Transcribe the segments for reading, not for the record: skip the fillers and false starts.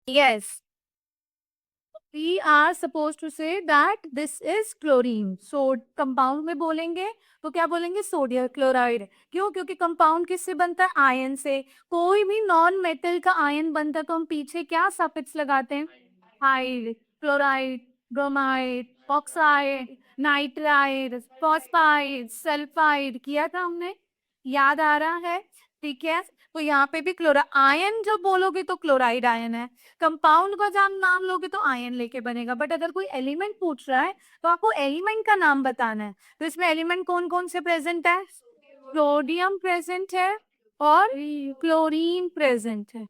Yes. We are supposed to say that this is chlorine. So compound में बोलेंगे तो क्या बोलेंगे? Sodium chloride. क्यों? क्योंकि कंपाउंड किससे बनता है? आयन से। कोई भी नॉन मेटल का आयन बनता है तो हम पीछे क्या सफिक्स लगाते हैं? Hide, chloride, bromide, oxide, nitride, phosphide, sulphide किया था हमने। याद आ रहा है? ठीक है। तो यहाँ पे भी क्लोरा आयन जब बोलोगे तो क्लोराइड आयन है। कंपाउंड का जब नाम लोगे तो आयन लेके बनेगा। बट अगर कोई एलिमेंट पूछ रहा है तो आपको एलिमेंट का नाम बताना है। तो इसमें एलिमेंट कौन कौन से प्रेजेंट है? सोडियम प्रेजेंट है और क्लोरीन प्रेजेंट है।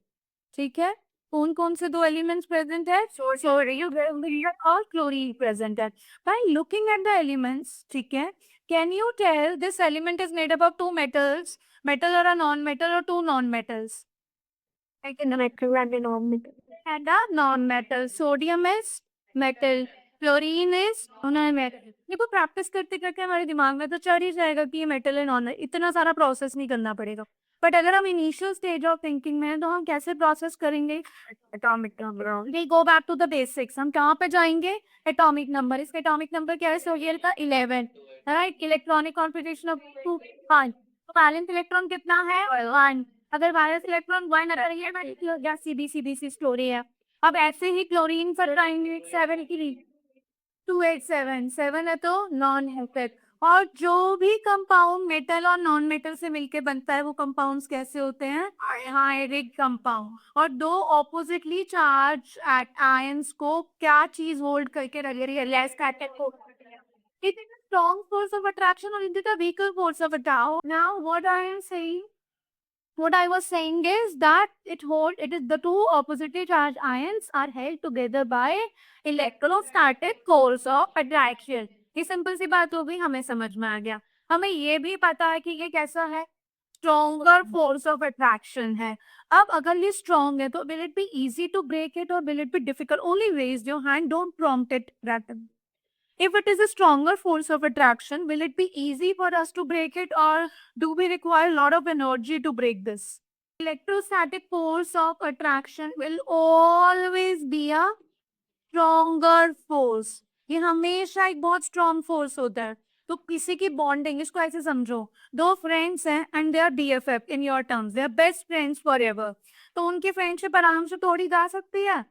ठीक है। कौन कौन से दो एलिमेंट्स प्रेजेंट है? सोडियम और क्लोरीन प्रेजेंट है। By looking at the elements, ठीक है, can you tell this element is made up of two metals? Metal और नॉन मेटल और two non metals? metal and a non-metal. And a non-metal. Sodium is metal. Chlorine is non-metal. देखो practice करते करते हमारे दिमाग में तो चढ़ ही जाएगा कि ये मेटल है नॉन, इतना सारा प्रोसेस नहीं करना पड़ेगा। बट अगर हम इनिशियल स्टेज ऑफ थिंकिंग में हैं तो हम कैसे प्रोसेस करेंगे? Atomic number. We go back to the basics. हम कहाँ पे जाएंगे? Atomic number. इसका एटॉमिक नंबर क्या है? सोडियम का 11, राइट। Electronic configuration of 2 5। तो वैलेंस इलेक्ट्रॉन कितना है? 1। अगर वायरस इलेक्ट्रॉन 1 अगर ये सीबीसी स्टोरी है। अब ऐसे ही क्लोरीन पर आएंगे 7 की 2877 7 है तो नॉन एसिड। और जो भी कंपाउंड मेटल और नॉन मेटल से मिलके बनता है वो कंपाउंड्स कैसे होते हैं? Ionic compound. और दो ऑपोजिटली चार्ज आयंस को क्या चीज होल्ड करके रख रही है? लेस को। It is a strong force of attraction or is it a weaker force of attraction? Now what I am saying, what I was saying is that it is the two oppositely charged ions are held together by electrostatic force of attraction. ये simple सी बात हो गई, हमें समझ में आ गया। हमें ये भी पता है कि ये कैसा है? स्ट्रॉन्गर फोर्स ऑफ अट्रैक्शन है। अब अगर ये स्ट्रॉन्ग है तो will it be easy to break it और will it be difficult? Only raise your hand, don't prompt it rapidly. If it is a stronger force of attraction, will it be easy for us to break it or do we require a lot of energy to break this? Electrostatic force of attraction will always be a stronger force. ये हमेशा एक बहुत strong force होता है। तो किसी की bonding, इसको ऐसे समझो, दो फ्रेंड्स हैं and they are BFF in your terms, they are best friends forever. तो उनकी फ्रेंडशिप आराम से तोड़ी जा सकती है?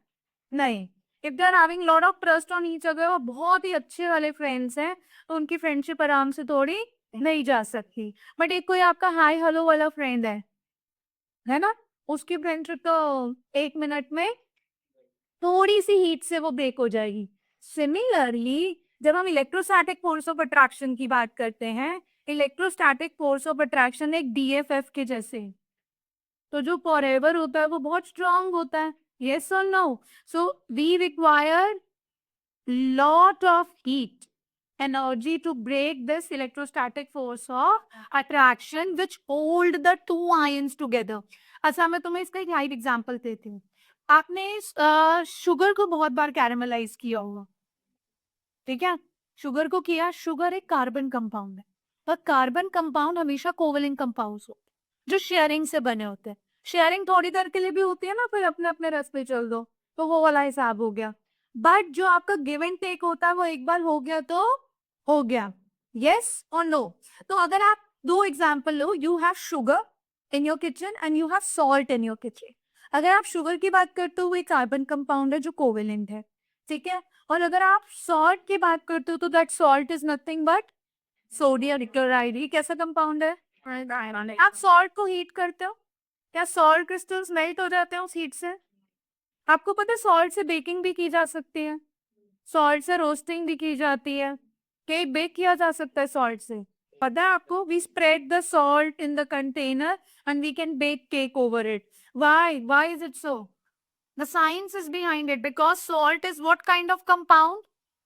नहीं। If they are having lot of trust on each other, वो बहुत ही अच्छे वाले फ्रेंड्स हैं, तो उनकी फ्रेंडशिप आराम से तोड़ी नहीं जा सकती। बट एक कोई आपका हाई हेलो वाला फ्रेंड है ना, उसकी फ्रेंडशिप तो 1 मिनट में थोड़ी सी हीट से वो ब्रेक हो जाएगी। सिमिलरली जब हम इलेक्ट्रोस्टैटिक फोर्स ऑफ अट्रैक्शन की बात करते हैं, इलेक्ट्रोस्टैटिक फोर्स ऑफ अट्रैक्शन एक डीएफएफ के जैसे, तो जो फॉरएवर होता है वो बहुत स्ट्रांग होता है। यस और no? So we require lot of heat energy to break this electrostatic force of attraction which hold the two ions together. अच्छा, मैं तुम्हें इसका एक लाइव एग्जांपल देती हूँ। आपने शुगर को बहुत बार कैरेमलाइज किया होगा, ठीक है? शुगर को किया। शुगर एक कार्बन कंपाउंड है, पर कार्बन कंपाउंड हमेशा कोवलेंट कंपाउंड्स होते हैं जो शेयरिंग से बने होते हैं। शेयरिंग थोड़ी देर के लिए भी होती है ना, फिर अपने अपने रस पे चल दो, तो वो वाला हिसाब हो गया। बट जो आपका गिव एंड टेक होता है वो एक बार हो गया तो हो गया। यस और नो? तो अगर आप दो example low, you have sugar in your kitchen and you have salt in your kitchen. अगर आप शुगर की बात करते हो वो एक कार्बन कंपाउंड है जो कोवेलेंट है, ठीक है। और अगर आप सॉल्ट की बात करते हो तो that salt is nothing but sodium chloride. ये कैसा कंपाउंड है? आप सॉल्ट को हीट करते हो, क्या सॉल्ट क्रिस्टल्स मेल्ट हो जाते हैं उस हीट से? आपको पता है सॉल्ट से बेकिंग भी की जा सकती है, सॉल्ट से रोस्टिंग भी की जाती है, केक बेक किया जा सकता है सॉल्ट से। पता है आपको? We spread the salt in the container and we can bake cake over it. Why is it so? The science is behind it because salt is what kind of compound?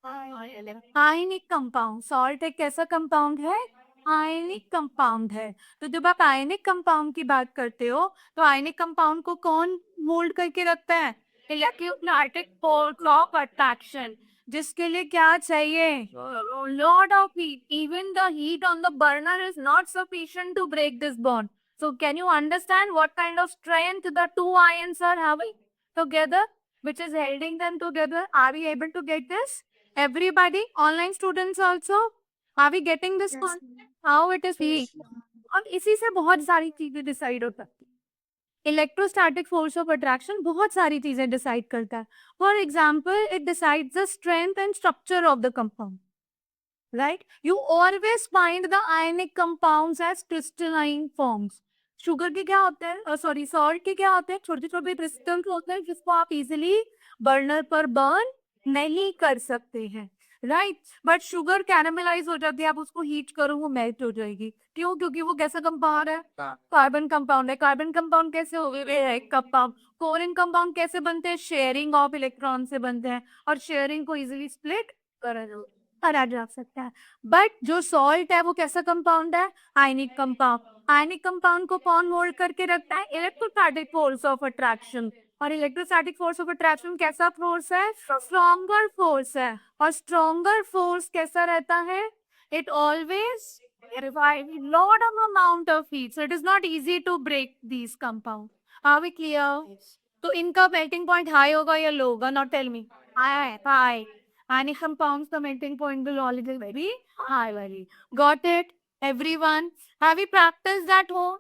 Ionic compound. Salt एक कैसा compound है? Ionic compound है। तो जब आप ionic compound की बात करते हो तो आयनिक कंपाउंड को कौन मोल्ड करके रखता है? इलेक्ट्रोस्टैटिक फोर्स ऑफ अट्रैक्शन, जिसके लिए क्या चाहिए? Lot of heat. Even the heat on the burner is not sufficient to break this bond. So can you understand what kind of strength the two ions are having together? which is holding them together. Are we able to get this? Everybody, online students also, are we getting this one? How it is being? और इसी से बहुत सारी चीजें decide होता है. Electrostatic force of attraction बहुत सारी चीजें डिसाइड करता है. For example, it decides the strength and structure of the compound. Right? You always find the ionic compounds as crystalline forms. Sugar के क्या होते हैं, सॉरी सॉल्ट के क्या होते हैं, छोटे छोटे क्रिस्टल्स होते हैं जिसको आप इजीली बर्नर पर बर्न नहीं कर सकते हैं. राइट? बट शुगर कैरामेलाइज हो जाती है, आप उसको हीट करो वो मेल्ट हो जाएगी. क्यों? क्योंकि वो कैसा कंपाउंड है? कार्बन कंपाउंड है. कार्बन कंपाउंड कैसे हो गए है? कंपाउंड. कोरिन कंपाउंड कैसे बनते हैं? शेयरिंग ऑफ इलेक्ट्रॉन से बनते हैं, और शेयरिंग को इजीली स्प्लिट करा जा सकता है. बट जो सॉल्ट है वो कैसा कंपाउंड है? Ionic compound. आयनिक कंपाउंड को कौन होल्ड करके रखता है? Electrostatic force of attraction. और इलेक्ट्रोस्टैटिक फोर्स ऑफ अट्रैक्शन कैसा फोर्स है? स्ट्रॉन्गर फोर्स है. और स्ट्रॉन्गर फोर्स कैसा रहता है? It always revive lot of amount of heat, so it is not easy to break these compound. Are we clear? तो इनका melting point high होगा या low होगा? Now tell me. High. Any compounds, the melting point will always be very high value. Got it? Everyone? Have we practiced at home?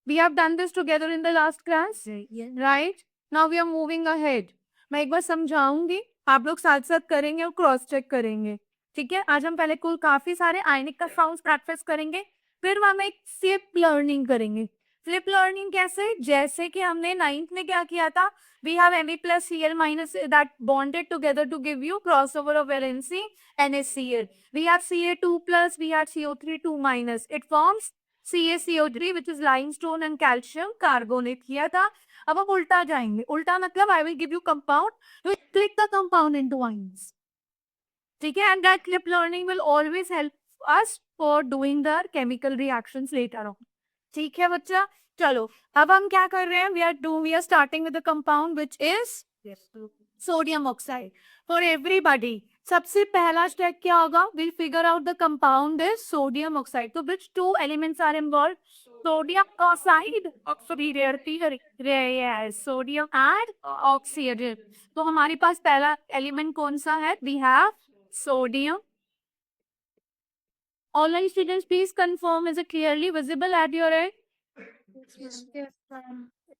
We have done this together in the last class. Yes. Right? Now we are moving ahead. मैं एक बार समझाऊंगी, आप लोग साथ साथ करेंगे और cross check करेंगे. ठीक है? आज हम पहले कुल काफी सारे आयनिक कंपाउंड्स प्रैक्टिस करेंगे, फिर हम एक फ्लिप लर्निंग करेंगे. फ्लिप लर्निंग कैसे? जैसे कि हमने 9th में क्या किया था, we have Me plus Cl minus that bonded together to give you crossover of valency NaCl. We have Ca2 plus, we have CO3 2 minus. It forms CaCO3 which is limestone and calcium carbonate किया था. अब हम उल्टा जाएंगे. उल्टा मतलब I will give you compound, you split the compound into ions. ठीक है? And that flip learning will always help us for doing the chemical reactions later on. ठीक है बच्चा? चलो अब हम क्या कर रहे हैं? We are starting with the compound which is sodium oxide. For everybody, सबसे पहला स्टेप क्या होगा? We'll figure out the compound is sodium oxide. So which two elements are involved? Sodium oxide, sodium and oxygen. तो हमारे पास पहला element कौन सा है? We have sodium. Online students, please confirm, is it clearly visible at your end? Yes,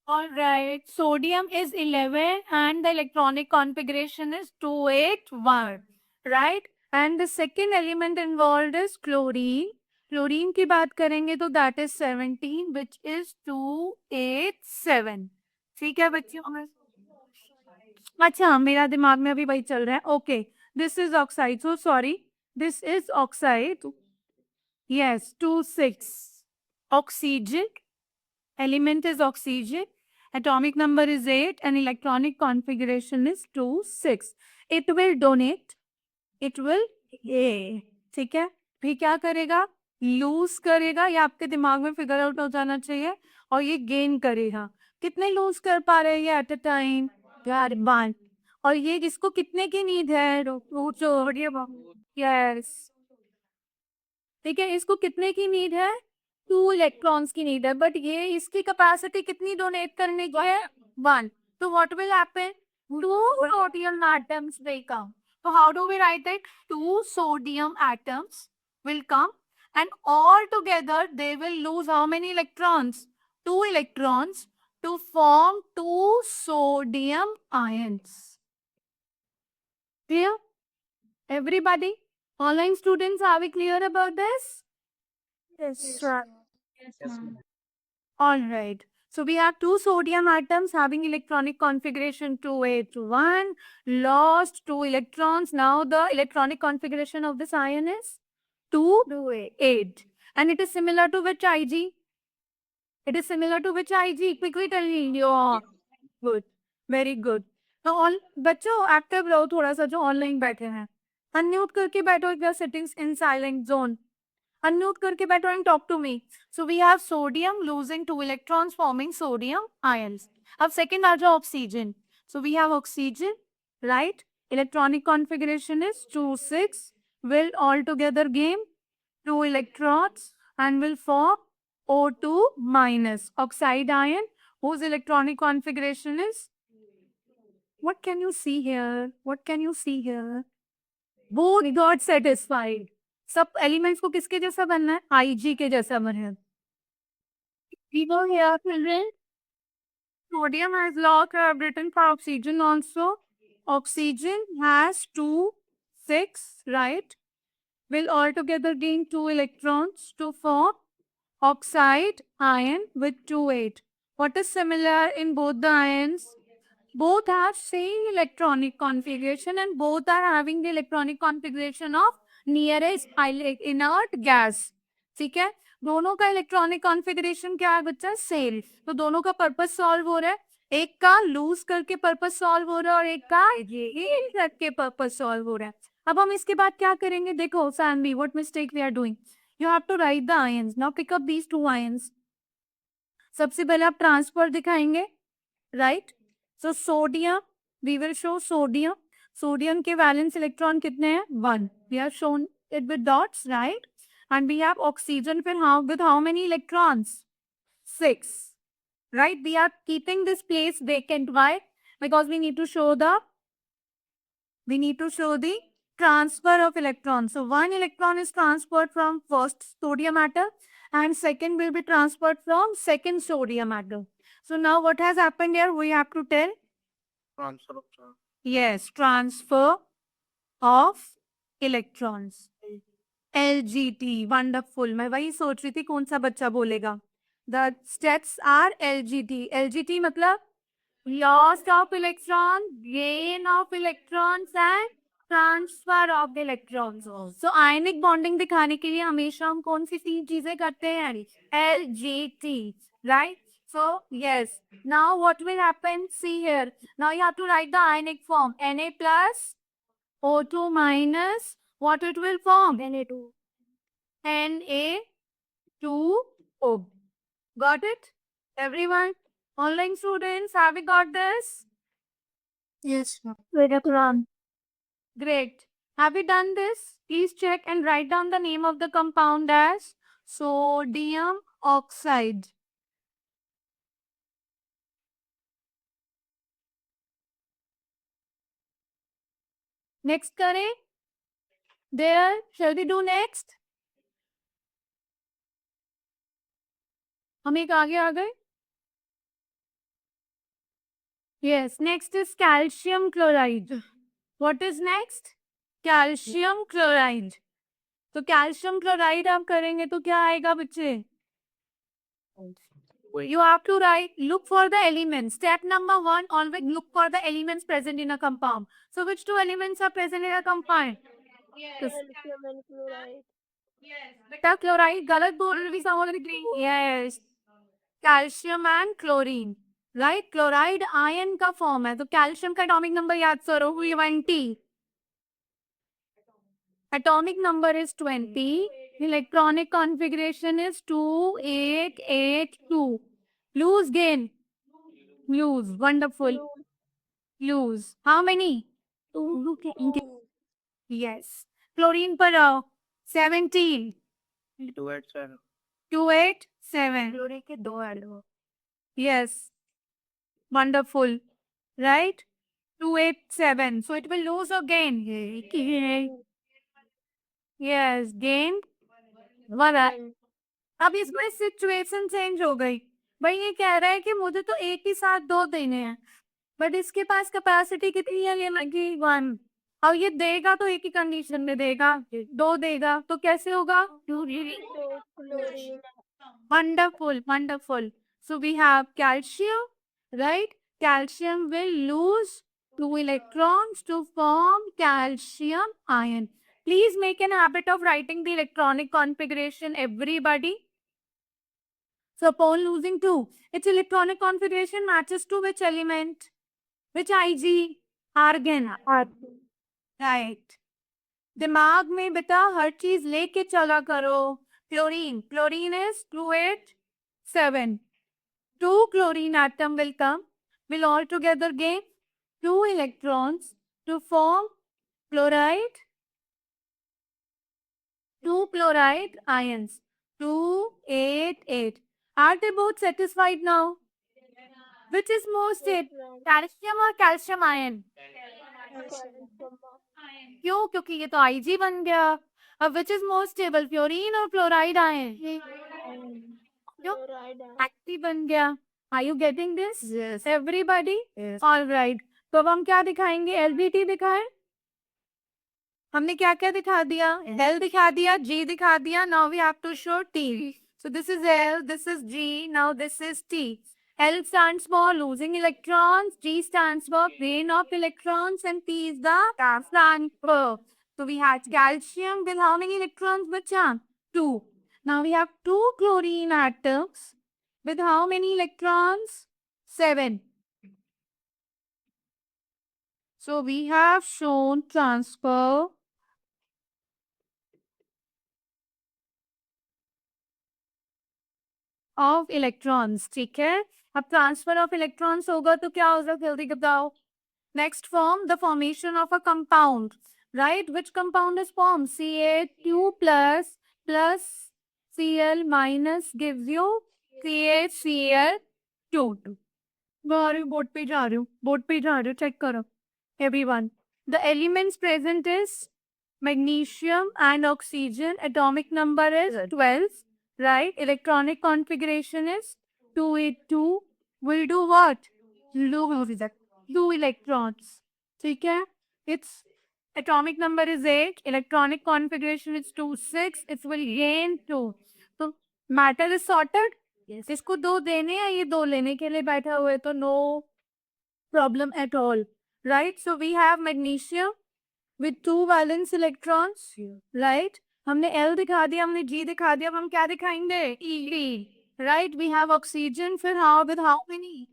all right. Sodium is 11 and the electronic configuration is 281. Right? And the second element involved is chlorine. Chlorine की बात करेंगे तो that is 17 which is 287. ठीक है बच्चों? अच्छा मेरा दिमाग में अभी वही चल रहा है. Okay. This is oxide. So sorry. This is oxide. Yes, 26. Oxygen. Element is oxygen. Atomic number is 8 and electronic configuration is 26. It will donate. It will ठीक है? भी क्या करेगा? लूज करेगा. ये आपके दिमाग में फिगर आउट हो जाना चाहिए. और ये गेन करेगा. कितने लूज कर पा रहे हैं ये एट अ टाइम? यार 1. और ये इसको कितने की नीड है? यस. ठीक है, इसको कितने की नीड है? 2 इलेक्ट्रॉन्स की नीड है. बट ये इसकी कैपेसिटी कितनी डोनेट करने की है? 1. तो what will happen? 2 sodium atoms will come. So how do we write it? 2 sodium atoms will come and all together they will lose how many electrons? 2 electrons to form 2 sodium ions. Clear? Everybody? Online students, are we clear about this? Yes, sir. Yes, ma'am. All right. So we have 2 sodium atoms having electronic configuration 281, lost 2 electrons. Now the electronic configuration of this ion is 2, 8. And it is similar to which Ig? It is similar to which Ig? Quickly tell me. Yeah. Good. Very good. Now all बच्चों active रहो थोड़ा सा जो online बैठे हैं. Unmute करके बैठो if you are sitting in silent zone. Unmute करके बैठो and talk to me. So we have sodium losing 2 electrons forming sodium ions. अब second आ जाओ oxygen. So we have oxygen, right? Electronic configuration is 2, 6. Will all together gain 2 electrons and will form O2 minus. Oxide ion whose electronic configuration is What can you see here? What can you see here? Both got satisfied. सब elements को किसके जैसा बनना है? IG के जैसा बनना है. We go here, children. Sodium has log written for oxygen also. Oxygen has 2, 6, right? Will altogether gain 2 electrons to form oxide ion with 2, 8. What is similar in both the ions? Both have same electronic configuration and both are having the electronic configuration of nearest inert gas. ठीक है, दोनों का electronic configuration क्या है बच्चा? Same. तो दोनों का पर्पस सॉल्व हो रहा है. एक का लूज करके पर्पस सॉल्व हो रहा है और एक का ये करके पर्पस सॉल्व हो रहा है. अब हम इसके बाद क्या करेंगे? देखो Sanvi, what mistake we are doing. You have to write the ions. Now pick up these 2 ions. सबसे पहले आप ट्रांसफर दिखाएंगे, right? So sodium, we will show sodium. Sodium के वैलेंस इलेक्ट्रॉन कितने हैं? 1. We have shown it with dots, right? And we have oxygen फिर how with how many electrons? 6. Right? We are keeping this place vacant. Why? Because we need to show the transfer of electrons. So one electron is transferred from first sodium atom and second will be transferred from second sodium atom. So now what has happened here? We have to tell. Transfer of charge. Yes, transfer of electrons. LGT. Wonderful. मैं वही सोच रही थी कौन सा बच्चा बोलेगा. The steps are LGT. LGT मतलब loss of electron, gain of electrons and transfer of electrons. So ionic bonding दिखाने के लिए हमेशा हम कौन सी 3 चीजें करते हैं? LGT, right? So yes. Now what will happen? See here. Now you have to write the ionic form. Na plus O2 minus. What it will form? Na2. Na2O. Got it? Everyone? Online students, have you got this? Yes, ma'am. Great. Have you done this? Please check and write down the name of the compound as sodium oxide. Next करें. There, shall we do next? हम एक आगे आ गए. Yes, next is calcium chloride. What is next? Calcium chloride. तो calcium chloride आप करेंगे तो क्या आएगा बच्चे? You have to write, look for the elements. Step number 1, always look for the elements present in a compound. So which 2 elements are present in a compound? Calcium and chloride. बेटा chloride गलत बोल रही हूँ. Yes. Calcium and chlorine, right? Chloride ion का form है. तो calcium का atomic number याद करो. 20. Atomic number is 20. Electronic configuration is 2882. Lose gain. Lose. Wonderful. Lose. How many? 2. Two. Yes. Chlorine पर आओ. 17. 287. 287. Chlorine के 2 ऐड हो. Yes. Wonderful. Right? 287. So it will lose or gain? Yes. Gain. What? अब इसमें situation change हो गई. भाई ये कह रहा है कि मुझे तो एक ही साथ 2 देने हैं, बट इसके पास कैपेसिटी कितनी है? ये लगी 1. और ये देगा तो एक ही कंडीशन में देगा, 2 देगा तो कैसे होगा? So chlorine. Wonderful, wonderful. So we have calcium, right? Calcium will lose 2 electrons to form calcium ion. Please make an habit of writing the electronic configuration, everybody. So upon losing 2, its electronic configuration matches to which element? Which Ig? Argon. Right. दिमाग में बेटा हर चीज लेके चला करो. Chlorine, chlorine is 287. 2 chlorine atom will come, will all together gain 2 electrons to form chloride, 2 chloride ions. 288. Are they both satisfied now? Which is more stable, Electron. Calcium और calcium ion? Calcium. क्यों? क्योंकि ये तो Ig बन गया। अब which is more stable, fluorine और chloride ion? क्यों? Chloride. एक्टिव बन गया। Are you getting this? Yes. Everybody? Yes. All right. तो अब हम क्या दिखाएंगे? एलबीटी दिखाएं? हमने क्या क्या दिखा दिया? एल दिखा दिया, जी दिखा दिया। Now we have to show T. So this is L, this is G, now this is T. L stands for losing electrons, G stands for gain of electrons, and T is the transfer. So we had calcium with how many electrons, bacha? 2. Now we have 2 chlorine atoms with how many electrons? 7. So we have shown transfer of electrons. ठीक है, अब transfer of electrons होगा तो क्या होगा, जल्दी बताओ. Next form, the formation of a compound, right? Which compound is form? Ca2 plus plus Cl minus gives you CaCl2. Board पे जा रही हूँ, बोर्ड पे जा रही हूँ, चेक करो everyone. The elements present is magnesium and oxygen. Atomic number is 12, right? Electronic configuration is 282. Will do what? Two electrons. ठीक है? Its atomic number is 8. Electronic configuration is 2 6. It will gain 2. तो matter is sorted. Yes. इसको 2 देने हैं, ये 2 लेने के लिए बैठा हुआ है, तो no problem at all, right? So we have magnesium with 2 valence electrons, right? हमने L दिखा दिया, हमने G दिखा दिया, अब हम क्या दिखाएंगे? E, right? We have oxygen, फिर how, with how many?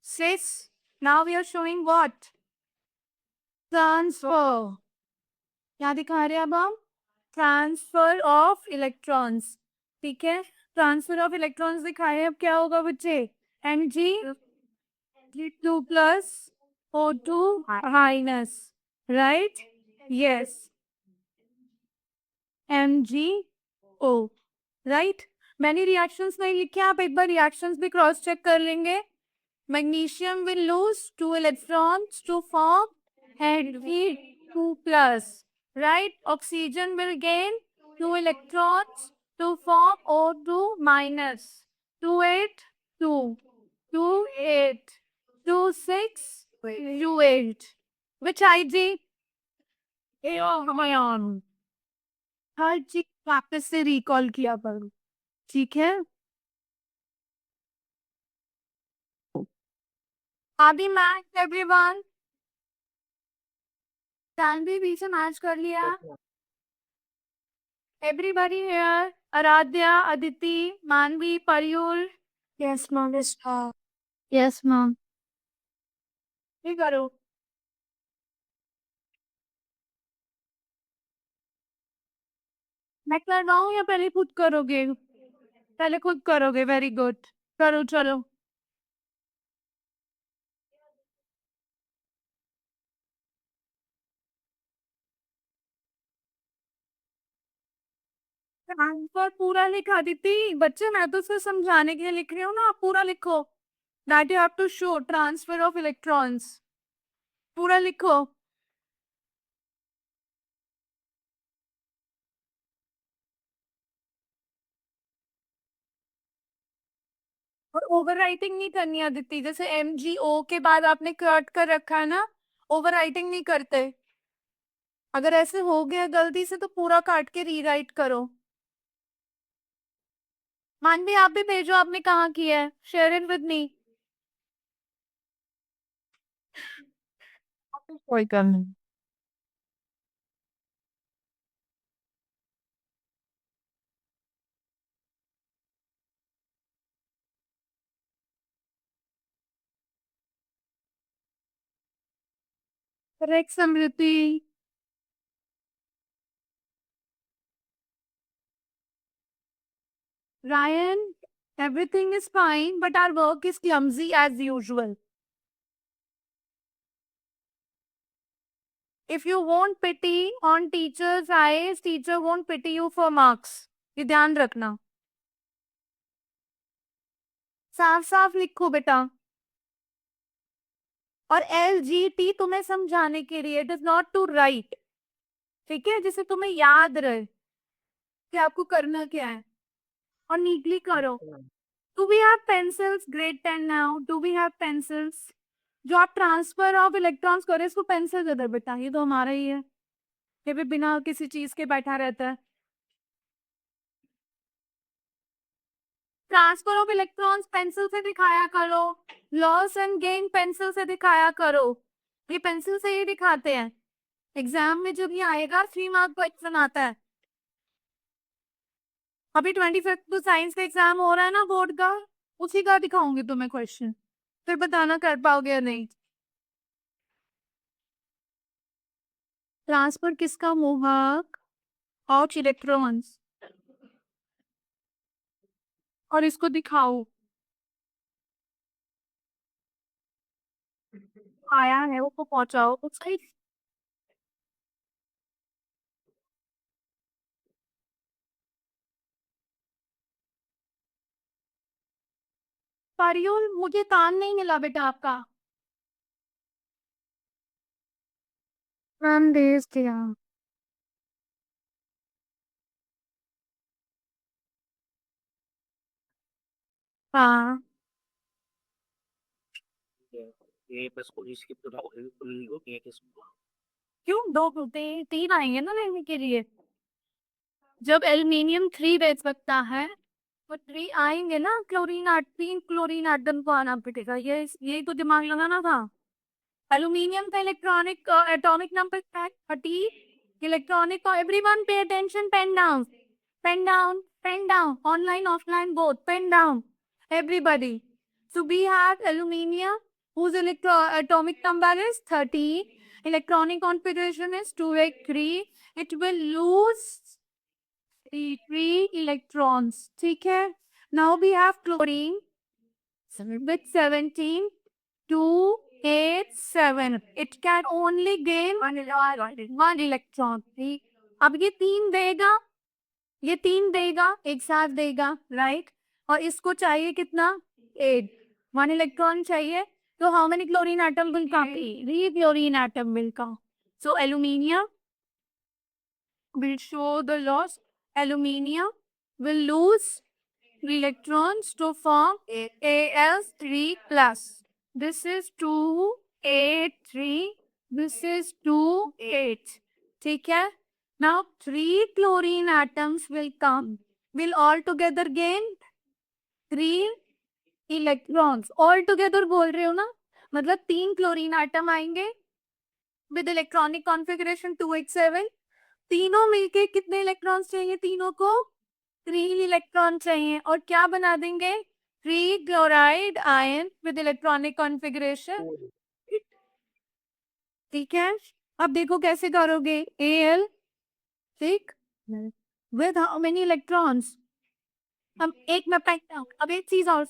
6. Now we are showing what? Transfer. क्या दिखा रहे हैं अब हम? Transfer of electrons. ठीक है, ट्रांसफर ऑफ इलेक्ट्रॉन्स दिखाए. अब क्या होगा बच्चे? Mg2 plus O2 minus, right? Yes, MgO, right? मैंने रिएक्शंस नहीं लिखे, आप एक बार रिएक्शंस भी क्रॉस चेक कर लेंगे. Magnesium will lose 2 electrons to form Mg2 plus, right? Oxygen will gain 2 electrons to form O2 minus. 2 8 2 2 8 2 6 2 8. Which IG? Aeon. हर चीज वापस से रिकॉल किया करो, ठीक है? अभी मैच एवरीवन, भी बीच मैच कर लिया. Everybody here, Aaradhya, Aditi, Manvi, Paryul. Yes ma'am. Yes ma'am. ये करो. मैं करवाऊं या पहले खुद करोगे? पहले खुद करोगे, वेरी गुड. करो चलो. आंसर पूरा लिखा दीदी. बच्चे मैं तो सिर्फ समझाने के लिए लिख रही हूँ ना, आप पूरा लिखो. That you have to show transfer of electrons. पूरा लिखो. और ओवर राइटिंग नहीं करनी आदित्य, जैसे MgO के बाद आपने कट कर रखा है ना, ओवर राइटिंग नहीं करते. अगर ऐसे हो गया गलती से तो पूरा काट के रीराइट करो. मानवी आप भी भेजो, आपने कहाँ किया है, शेयर इट विद मी. कोई काम नहीं. Correct Samriddhi. Ryan, everything is fine, but our work is clumsy as usual. If you won't pity on teacher's eyes, teacher won't pity you for marks. ये ध्यान रखना. साफ साफ लिखो बेटा. और LGT तुम्हें समझाने के लिए, it is not to write, ठीक है, जिसे तुम्हें याद रहे कि आपको करना क्या है, और नीटली करो। Do we have pencils grade 10 now? Do we have pencils? जो आप ट्रांसफर ऑफ इलेक्ट्रॉन्स करे, इसको पेंसिल दे दे बेटा, ये तो हमारा ही है, ये भी बिना किसी चीज के बैठा रहता है। ट्रांसफर ऑफ इलेक्ट्रॉन्स पेंसिल से दिखाया करो, लॉस एंड गेन पेंसिल से दिखाया करो, ये पेंसिल से ही दिखाते हैं। एग्जाम में जब ये आएगा 3 मार्क क्वेश्चन आता है। अभी 25 को साइंस का एग्जाम हो रहा है ना बोर्ड का, उसी का दिखाऊंगी तुम्हें क्वेश्चन, फिर बताना कर पाओगे या नहीं। ट्रांसफर किसका मोहक? ऑफ इलेक्ट्रॉन्स, और इसको दिखाओ, आया है वो पहुंचाओ उस साइड। पारियो, मुझे कान नहीं मिला बेटा आपका। मैम भेज दिया। हाँ, ये बस पुलिस की क्यों दो तीन आएंगे ना लेने के लिए। जब एल्यूमिनियम 3 बेच सकता है तो 3 आएंगे ना, क्लोरीन 3 क्लोरीन एटम को आना पड़ेगा, ये यही तो दिमाग लगाना था। एल्यूमिनियम का electronic atomic number 30, electronic, everyone pay attention, pen down, pen down, pen down, online offline both, pen down everybody. So we have aluminium whose atomic number is 30, electronic configuration is 2s3, it will lose 3 electrons, ठीक है। Now we have chlorine with 17, 2, 8, 7. It can only gain 1 electron, ठीक। अब ये 3 देगा, ये 3 देगा, एक साथ देगा, राइट। और इसको चाहिए कितना? 8, 1 इलेक्ट्रॉन चाहिए, तो how many chlorine atom will come? 3 chlorine atom will come. So aluminium will show the loss. Aluminium will lose electrons to form Al3 plus. This is 2, 8, 3. This is 2, 8. ठीक है? Now 3 chlorine atoms will come. Will all together gain 3 electrons. All together बोल रहे हो ना? मतलब 3 chlorine item आएंगे with electronic configuration 2h7। तीनों मिलके कितने इलेक्ट्रॉन्स चाहिए? तीनों को 3 इलेक्ट्रॉन चाहिए, और क्या बना देंगे? 3 chloride ion with electronic configuration, ठीक है। अब देखो कैसे करोगे। Al, ठीक, विद हाउ मेनी इलेक्ट्रॉन्स? हम एक में अब एक चीज और,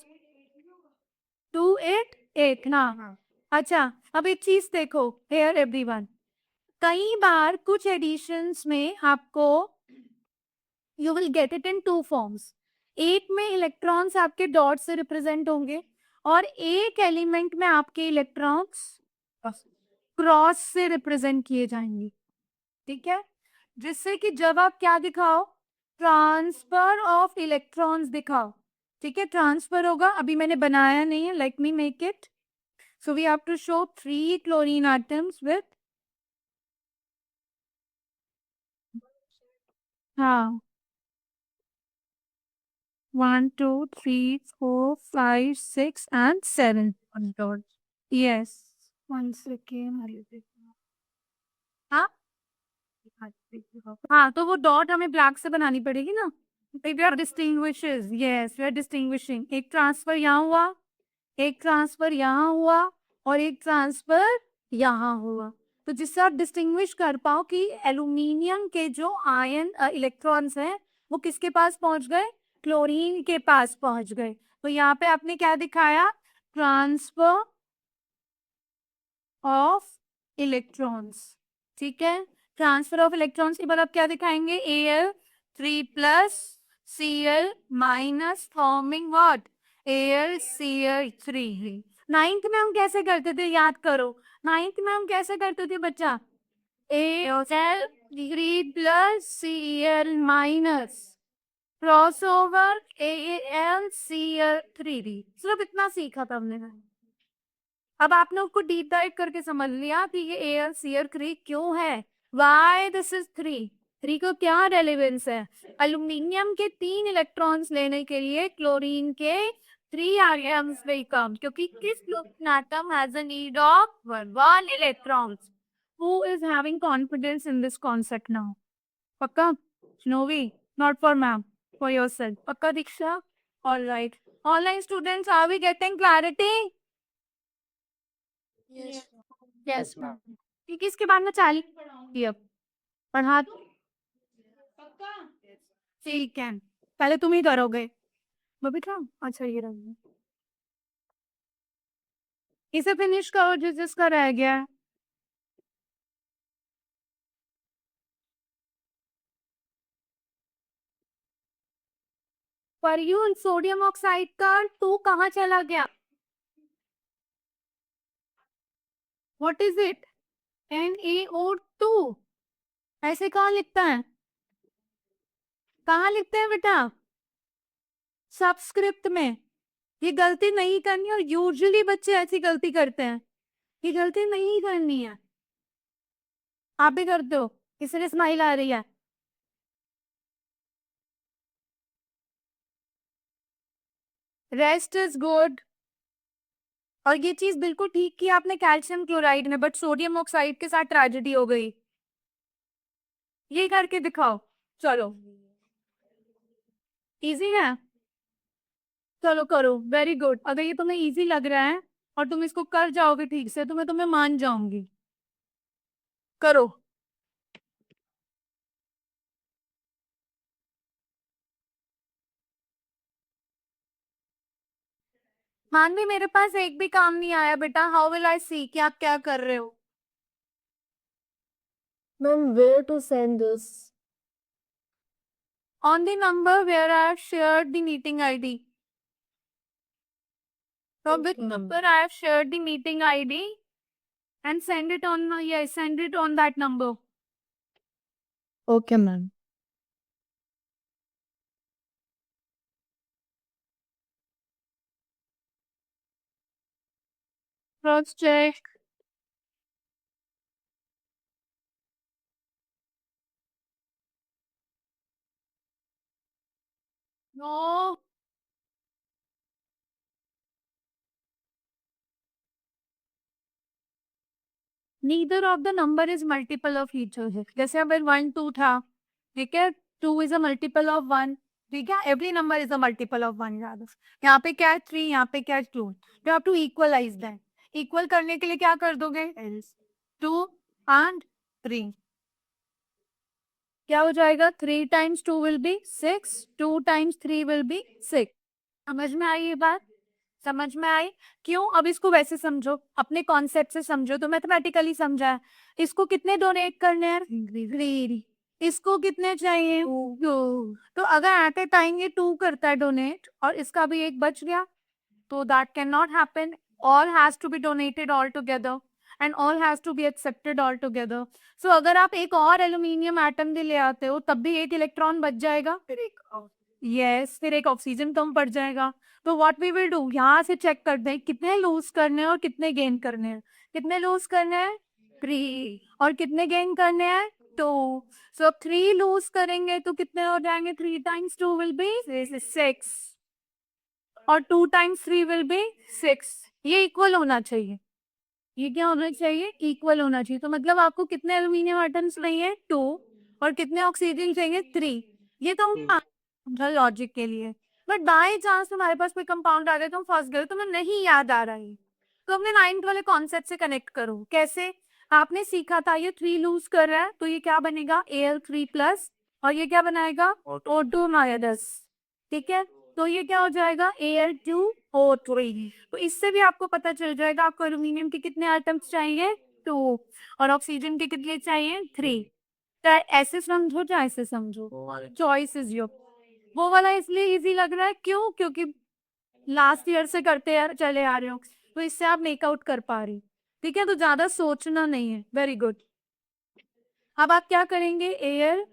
2, 8, 8 ना। अच्छा, अब एक चीज देखो हेयर एवरीवन, कई बार कुछ एडिशंस में आपको you will get it in 2 forms. एक में इलेक्ट्रॉन्स आपके डॉट से रिप्रेजेंट होंगे, और एक एलिमेंट में आपके इलेक्ट्रॉन्स क्रॉस से रिप्रेजेंट किए जाएंगे, ठीक है। जिससे कि जब आप क्या दिखाओ, ट्रांसफर ऑफ इलेक्ट्रॉन्स दिखाओ, ठीक है। ट्रांसफर होगा, अभी मैंने बनाया नहीं है, let me make it. So we have to show 3 chlorine atoms with, हाँ, 1, 2, 3, 4, 5, 6 and 7 on dot. Yes. One second. हाँ, हाँ, तो वो डॉट हमें ब्लैक से बनानी पड़ेगी ना। We are distinguishes, yes we are distinguishing. एक ट्रांसफर यहाँ हुआ, एक ट्रांसफर यहाँ हुआ, और एक ट्रांसफर यहाँ हुआ, तो जिससे आप डिस्टिंग्विश कर पाओ कि एल्यूमिनियम के जो आयन इलेक्ट्रॉन्स हैं वो किसके पास पहुंच गए? क्लोरीन के पास पहुंच गए। तो यहाँ पे आपने क्या दिखाया? ट्रांसफर ऑफ इलेक्ट्रॉन्स, ठीक है। ट्रांसफर ऑफ इलेक्ट्रॉन्स के बाद आप क्या दिखाएंगे? Al3 plus Cl minus forming what? AlCl3। Ninth में हम कैसे करते थे, याद करो। नाइन्थ में हम कैसे करते थे बच्चा, AL degree plus CL minus cross over AlCl3D, सिर्फ इतना सीखा था हमने। अब आपने उसको डीप डाइव करके समझ लिया कि ये AlCl3 क्यों है, वाई दिस इज 3 को क्या रेलेवेंस है। एल्यूमिनियम के 3 इलेक्ट्रॉन्स लेने के लिए क्लोरीन के 3 आटम्स will come, क्योंकि किस chlorine atom has a need of one electrons. Who is having confidence in this concept now? पक्का? Novi, not for ma'am, for yourself. पक्का दीक्षा? All right. Online students, are we getting clarity? Yes. Yes, ma'am. ठीक है, इसके बाद में 40 पढ़ाऊंगी अब। पढ़ा दूं? पक्का? ठीक है, पहले तुम ही करोगे। बबीता, अच्छा ये रहा। इसे फिनिश करो जिसका रह गया है। पर यू सोडियम ऑक्साइड का 2 कहाँ चला गया? What is it? NaO2। ऐसे कहाँ लिखता है? कहाँ लिखते हैं बेटा? सबस्क्रिप्ट में। ये गलती नहीं करनी, और यूजुअली बच्चे ऐसी गलती करते हैं। ये गलती नहीं करनी है। आप भी करते हो, इसलिए स्माइल आ रही है। Rest is good. और ये चीज बिल्कुल ठीक की आपने कैल्शियम क्लोराइड में, बट सोडियम ऑक्साइड के साथ ट्रेजेडी हो गई। ये करके दिखाओ। चलो, इजी है, चलो करो, वेरी गुड। अगर ये तुम्हें इजी लग रहा है और तुम इसको कर जाओगे ठीक से तो मैं तुम्हें मान जाऊंगी। करो। मानवी, मेरे पास एक भी काम नहीं आया बेटा, हाउ विल आई सी कि आप क्या कर रहे हो? Ma'am, where to send this? On the number where I have shared the meeting ID. From which Okay. number I have shared the meeting ID, and send it on, yes, send it on that number. Okay, ma'am. Cross check. No. Neither of the number is multiple of each other. जैसे अगर 1 2 था, ठीक है, 2 is a multiple of 1, ठीक है, every number is a multiple of 1 याद है। यहाँ पे क्या है 3, यहाँ पे क्या है 2, you have to equalize that। Equal करने के लिए क्या कर दोगे? else 2 and 3, क्या हो जाएगा? 3 times 2 will be 6, 2 times 3 will be 6। समझ में आई ये बात? समझ में आई? क्यों? अब इसको वैसे समझो, अपने कॉन्सेप्ट से समझो, तो मैथमेटिकली समझा है। इसको कितने डोनेट करने हैं? 3। इसको कितने चाहिए? 2। तो अगर एट ए टाइम ये 2 करता है डोनेट और इसका भी एक बच गया, तो that can not happen. All has to be donated all together, and all has to be accepted all together. So अगर आप एक और एल्यूमिनियम एटम भी ले आते हो तब भी एक इलेक्ट्रॉन बच जाएगा, फिर एक फिर एक ऑक्सीजन कम पड़ जाएगा। तो व्हाट वी विल डू, यहाँ से चेक कर दें कितने लूज करने हैं और कितने गेन करने हैं। कितने लूज करने हैं? 3। और कितने गेन करने हैं? 2। सो अब 3 लूज करेंगे तो कितने हो जाएंगे? 3 times 2 will be 6, और 2 times 3 will be 6। ये इक्वल होना चाहिए। ये क्या होना चाहिए? इक्वल होना चाहिए। तो मतलब आपको कितने एल्यूमिनियम एटम्स चाहिए? 2। और कितने ऑक्सीजन चाहिए? 3। ये तो समझा लॉजिक के लिए। बट बाय चांस तुम्हारे पास कोई कंपाउंड आ गया, तुम फंस गए, तुम्हें नहीं याद आ रहा है, तो अपने 9th वाले कॉन्सेप्ट से कनेक्ट करो। कैसे? आपने सीखा था ये 3 लूज कर रहा है तो ये क्या बनेगा? Al3+, और ये क्या बनाएगा? O2-। ठीक है, तो ये क्या हो जाएगा? Al2O3। तो इससे भी आपको पता चल जाएगा आपको एल्यूमिनियम के कितने एटम्स चाहिए? 2। और ऑक्सीजन के कितने चाहिए? 3। चाहे ऐसे समझो चाहे ऐसे समझो, चॉइस इज योर। वो वाला इसलिए इजी लग रहा है, क्यों? क्योंकि लास्ट ईयर से करते चले आ रहे हो। तो इससे आप मेकआउट कर पा रही, ठीक है, तो ज्यादा सोचना नहीं है। Very good. अब आप क्या करेंगे, एयर,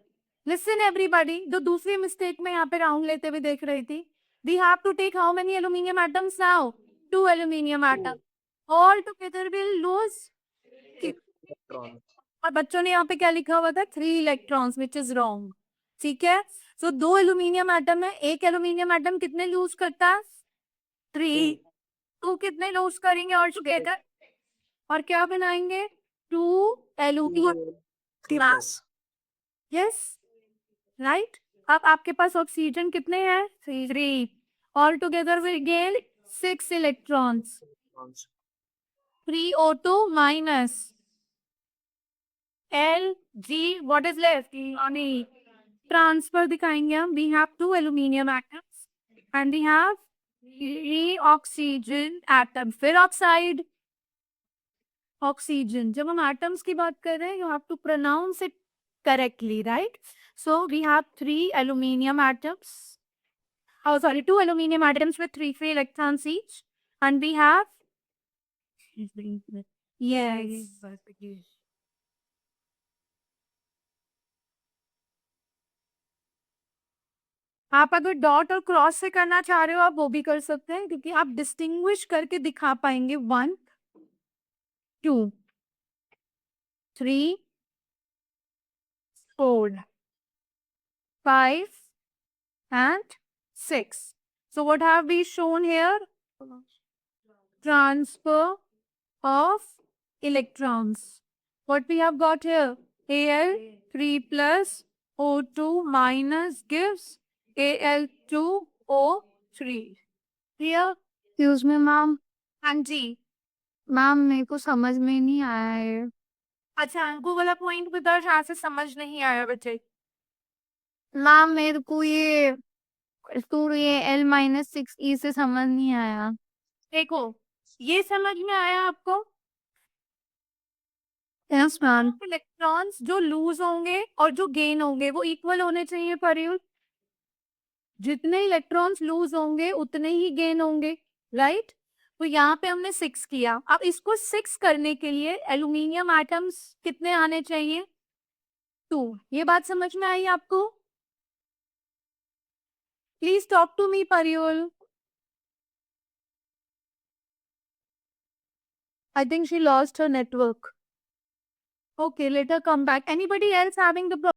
लिसन एवरीबॉडी, जो दूसरी मिस्टेक में यहाँ पे राउंड लेते हुए देख रही थी, we have to take how many aluminium atoms now, 2 aluminium atom, all together will lose, electron. और बच्चों ने यहाँ पे क्या लिखा हुआ था, 3 इलेक्ट्रॉन्स, विच इज रॉन्ग, ठीक है। सो 2 एल्यूमिनियम एटम है, एक एल्यूमिनियम एटम कितने लूज करता है, 3, 2 कितने लूज करेंगे और टुगेदर, और क्या बनाएंगे, 2 एल्यूमिनियम प्लस। Yes, right. अब आपके पास ऑक्सीजन कितने हैं, 3, all together will gain 6 electrons, 3O2 minus Lg, what is left, यानी ट्रांसफर दिखाएंगे हम, we have 2 aluminium atoms and we have 3 oxygen atom, फिर ऑक्साइड, ऑक्सीजन। जब हम एटम्स की बात कर रहे हैं, you have to pronounce it correctly, right. So we have 3 aluminium atoms, oh sorry, 2 aluminium atoms with 3 free electrons each, and we have, yes, आप अगर डॉट और क्रॉस से करना चाह रहे हो, आप वो भी कर सकते हैं, क्योंकि आप डिस्टिंग्विश करके दिखा पाएंगे 1, 2, 3, 4, 5 and 6. So what have we shown here? Transfer of electrons. What we have got here? Al 3 plus O2 minus gives Al2O3. Clear? Excuse me ma'am, हाँ जी। मैम मेरे को समझ में नहीं आया है। अच्छा, अंको वाला पॉइंट बताओ जहाँ से समझ नहीं आया बच्चे। मैम मेरे को ये L-6E से समझ नहीं आया। देखो, ये समझ में आया आपको, यस मैम। इलेक्ट्रॉन्स जो लूज होंगे और जो गेन होंगे वो इक्वल होने चाहिए परियुल, जितने इलेक्ट्रॉन्स लूज होंगे उतने ही गेन होंगे, राइट। तो यहाँ पे हमने 6 किया, अब इसको 6 करने के लिए एल्यूमिनियम एटम्स कितने आने चाहिए, 2। ये बात समझ में आई आपको? Please talk to me Pariyul. I think she lost her network. Okay, let her come back. Anybody else having the problem?